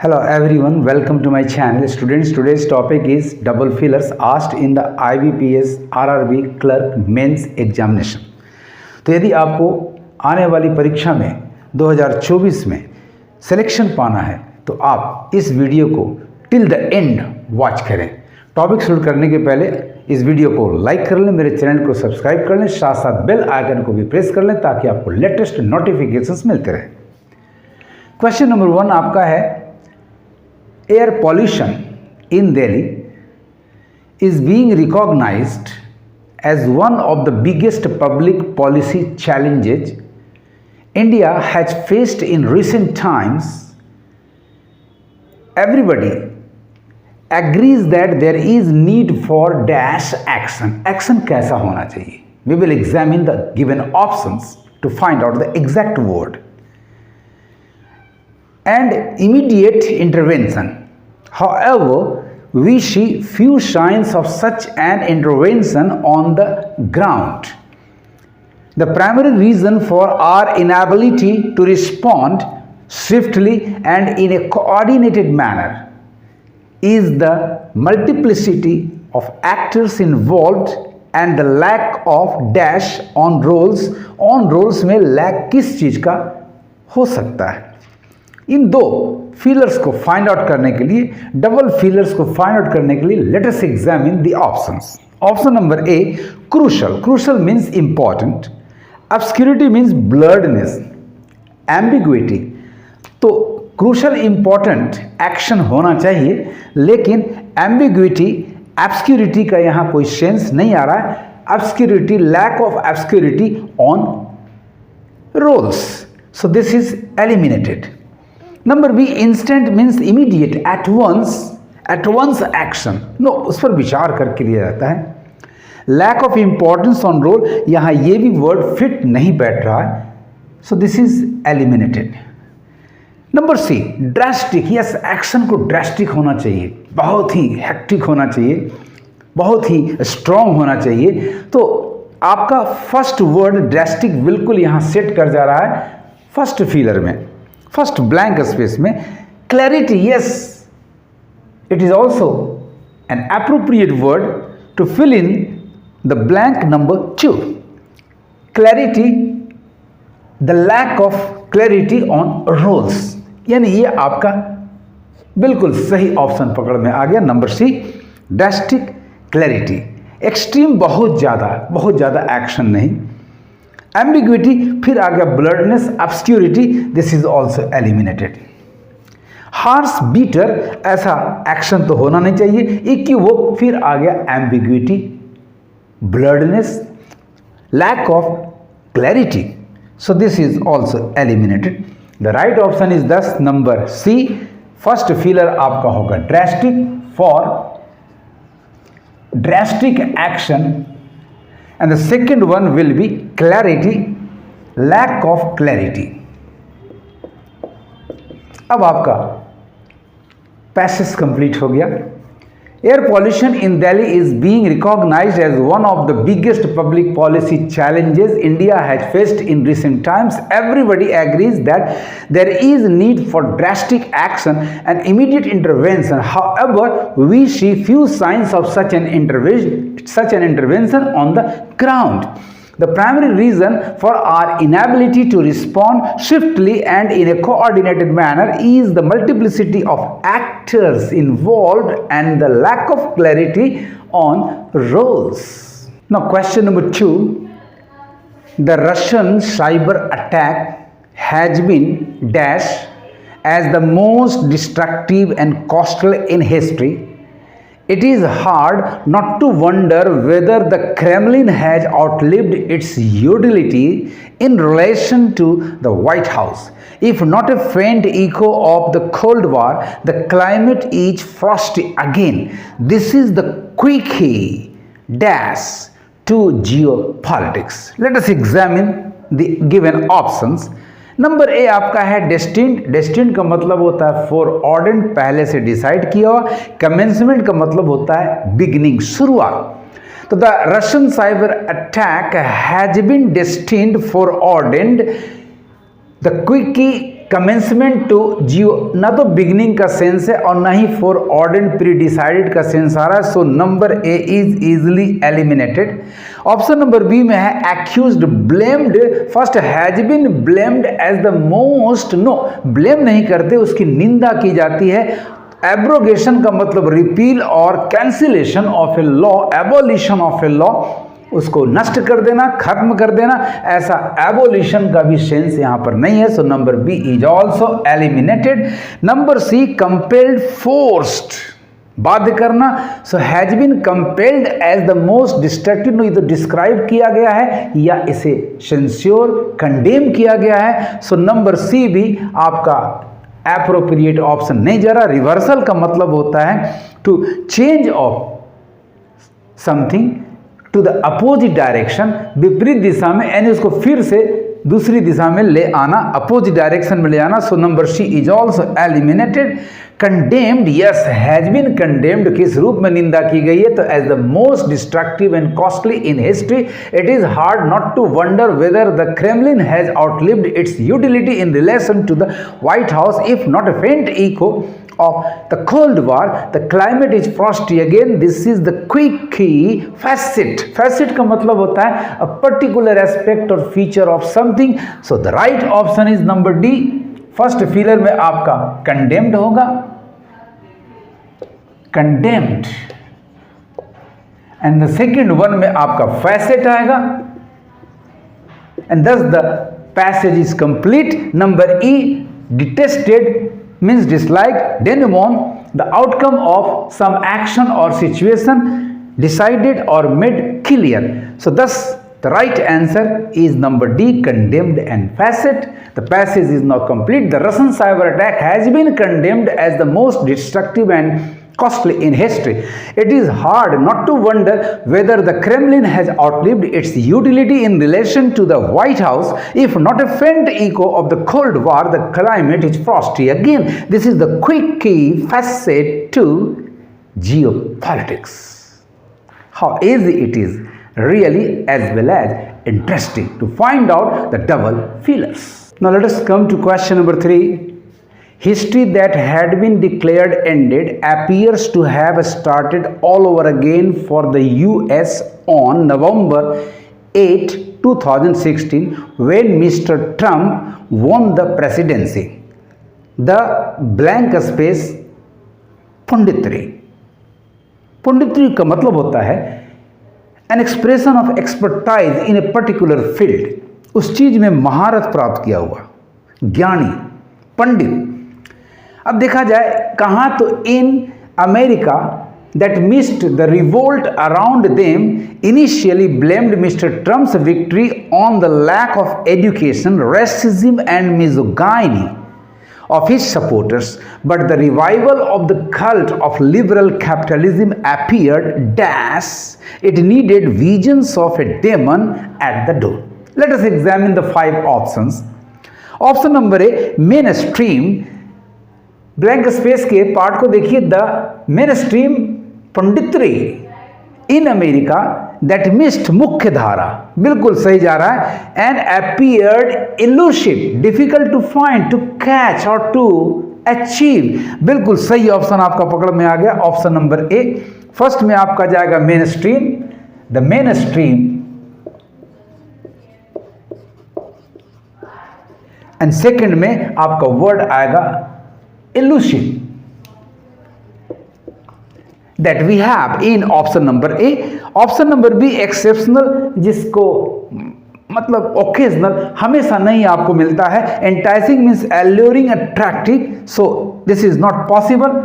Hello everyone, welcome to my channel. Students, today's topic is double fillers asked in the IBPS RRB clerk mains examination. तो यदि आपको आने वाली परीक्षा में 2024 में सिलेक्शन पाना है तो आप इस वीडियो को टिल द एंड वॉच करें। टॉपिक शुरू करने के पहले इस वीडियो को लाइक कर लें, मेरे चैनल को सब्सक्राइब कर लें, साथ साथ बेल आइकन को भी प्रेस कर लें ताकि आपको लेटेस्ट नोटिफिकेशंस मिलते रहे। क्वेश्चन नंबर 1 आपका है, air pollution in Delhi is being recognized as one of the biggest public policy challenges India has faced in recent times. Everybody agrees that there is need for dash action. Action कैसा होना चाहिए? We will examine the given options to find out the exact word. And immediate intervention. However, we see few signs of such an intervention on the ground. The primary reason for our inability to respond swiftly and in a coordinated manner is the multiplicity of actors involved and the lack of dash on roles. On roles में lack किस चीज का हो सकता है? इन दो feelers को find out करने के लिए, डबल फीलर्स को फाइंड आउट करने के लिए let us examine the options. Option number A, crucial. Crucial means important, obscurity means blurredness, ambiguity. तो क्रूशल इंपॉर्टेंट एक्शन होना चाहिए, लेकिन एम्बिग्विटी ऑब्स्क्यूरिटी का यहाँ कोई सेंस नहीं आ रहा है। Obscurity, lack of obscurity on roles, so this is eliminated. Number B, instant means immediate, at once action. No, उस पर विचार करके लिया जाता है। Lack of importance on role, यहाँ ये भी वर्ड फिट नहीं बैठ रहा है, so this is eliminated. Number C, drastic. Yes, action को ड्रास्टिक होना चाहिए, बहुत ही हेक्टिक होना चाहिए, बहुत ही स्ट्रॉन्ग होना चाहिए। तो आपका फर्स्ट वर्ड ड्रास्टिक बिल्कुल यहाँ सेट कर जा रहा है फर्स्ट फीलर में, फर्स्ट ब्लैंक स्पेस में। Clarity, yes, it is also an appropriate word to fill in the blank number 2। Clarity, the lack of clarity on roles, यानी ये आपका बिल्कुल सही ऑप्शन पकड़ में आ गया। Number C, drastic, clarity. Extreme, बहुत ज़्यादा एक्शन नहीं। एम्बिग्विटी, फिर आ गया blurredness, obscurity, this is also eliminated. Harsh, bitter, ऐसा एक्शन तो होना नहीं चाहिए, इक्विवोक, फिर आ गया ambiguity, blurredness, lack of clarity, so this is also eliminated. The right option is this number C, first filler आपका होगा drastic for drastic action, and the second one will be clarity, lack of clarity. अब आपका passage complete हो गया। Air pollution in Delhi is being recognised as one of the biggest public policy challenges India has faced in recent times. Everybody agrees that there is need for drastic action and immediate intervention. However, we see few signs of such an intervention on the ground. The primary reason for our inability to respond swiftly and in a coordinated manner is the multiplicity of actors involved and the lack of clarity on roles. Now, question number 2. The Russian cyber attack has been dashed as the most destructive and costly in history. It is hard not to wonder whether the Kremlin has outlived its utility in relation to the White House. If not a faint echo of the Cold War, the climate is frosty again. This is the quickie dash to geopolitics. Let us examine the given options. Number A आपका है destined. Destined का मतलब होता है four ऑर्डेंड, पहले से decide किया हुआ। कमेंसमेंट का मतलब होता है बिगिनिंग, शुरुआत। तो the Russian cyber attack has been destined foreordained the quickie commencement to जियो, ना तो बिगिनिंग का सेंस है और ना ही फॉर ऑर्डेंड प्री डिसाइडेड का सेंस आ रहा है, so number A is easily eliminated. Option number B में है accused blamed, first has been blamed as the most, no blame नहीं करते, उसकी निंदा की जाती है। एब्रोगेशन का मतलब रिपील और cancellation of a law, abolition of a law, उसको नष्ट कर देना, खत्म कर देना, ऐसा एबोलिशन का भी सेंस यहां पर नहीं है, so number B is also eliminated. Number C compelled forced, बाध्य करना, so has been compelled as the most destructive, no ये तो डिस्क्राइब किया गया है या इसे सेंस्योर कंडेम किया गया है, सो नंबर सी भी आपका एप्रोप्रिएट ऑप्शन नहीं जा रहा। रिवर्सल का मतलब होता है to change of something to the opposite direction, विपरीत दिशा में, यानी उसको फिर से दूसरी दिशा में ले आना, अपोजिट डायरेक्शन में ले आना, so number C is also eliminated. Condemned, yes has been condemned, किस रूप में निंदा की गई है, तो as the most destructive and costly in history, it is hard not to wonder whether the Kremlin has outlived its utility in relation to the White House, if not a faint echo of the Cold War, the climate is frosty again. This is the quirky facet. Facet का मतलब होता है a particular aspect or feature of something. So the right option is number D. First filler में आपका condemned होगा, condemned, and the second one में आपका facet आएगा, and thus the passage is complete. Number E, detested means disliked, denouement, the outcome of some action or situation decided or made clear. So thus the right answer is number D, condemned and facet. The passage is now complete. The Russian cyber attack has been condemned as the most destructive and costly in history. It is hard not to wonder whether the Kremlin has outlived its utility in relation to the White House, if not a faint echo of the Cold War, the climate is frosty again. This is the quirky facet to geopolitics. How easy it is, really, as well as interesting to find out the double feelers. Now let us come to question number 3. History that had been declared ended appears to have started all over again for the US on November 8, 2016, when Mr. Trump won the presidency. The blank space Punditry. Punditry का मतलब होता है an expression of expertise in a particular field. उस चीज में महारत प्राप्त किया हुआ ज्ञानी, पंडित। अब देखा जाए कहाँ, तो in America that missed the revolt around them initially blamed Mr. Trump's victory on the lack of education, racism and misogyny of his supporters, but the revival of the cult of liberal capitalism appeared dash it needed visions of a demon at the door. Let us examine the 5 options. Option number A, mainstream, blank space के part को देखिए, the mainstream punditry in America that missed, मुख्य धारा, बिल्कुल सही जा रहा है, and appeared elusive, difficult to find, to catch और टू अचीव, बिल्कुल सही ऑप्शन आपका पकड़ में आ गया, ऑप्शन नंबर ए। फर्स्ट में आपका जाएगा main stream, the main stream, and second में आपका वर्ड आएगा elusive, that we have in option number A. Option number B, exceptional, जिसको मतलब occasional, हमेशा नहीं आपको मिलता है। enticing means alluring, attractive, so this is not possible,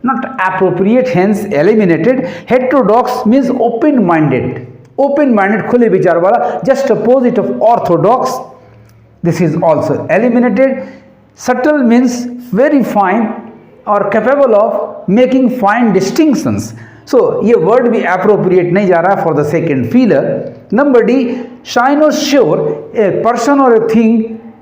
not appropriate, hence eliminated. heterodox means open minded, खुले विचार वाला, just opposite of orthodox, this is also eliminated. subtle means very fine or capable of making fine distinctions, so ये word भी appropriate नहीं जा रहा for the second feeler. Number D, cynosure, a person or a thing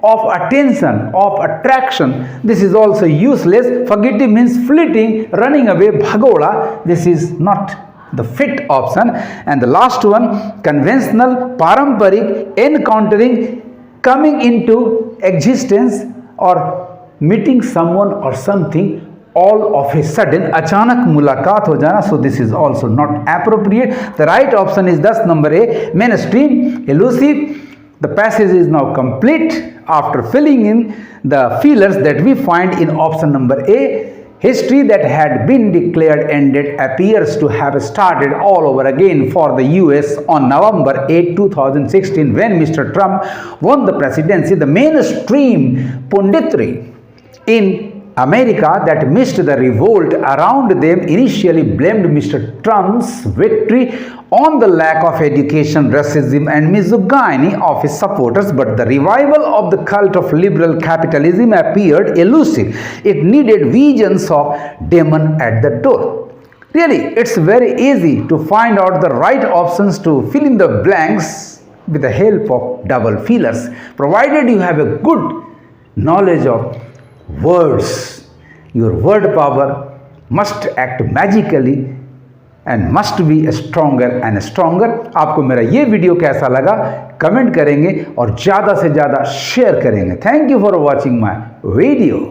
of attention, of attraction, this is also useless. Forgetting means fleeting, running away, bhagoda, this is not the fit option. And the last one, conventional, paramparik, encountering, coming into existence or meeting someone or something all of a sudden, अचानक मुलाकात हो जाना. So this is also not appropriate. The right option is thus number A, mainstream, elusive. The passage is now complete after filling in the feelers that we find in option number A. History that had been declared ended appears to have started all over again for the US on November 8, 2016 when Mr. Trump won the presidency. The mainstream punditry in America that missed the revolt around them initially blamed Mr. Trump's victory on the lack of education, racism and misogyny of his supporters, but the revival of the cult of liberal capitalism appeared elusive. It needed visions of demon at the door. Really, it's very easy to find out the right options to fill in the blanks with the help of double feelers, provided you have a good knowledge of words. Your word power must act magically and must be stronger and stronger. आपको मेरा ये video कैसा लगा comment करेंगे और ज़्यादा से ज़्यादा शेयर करेंगे. Thank you for watching my video.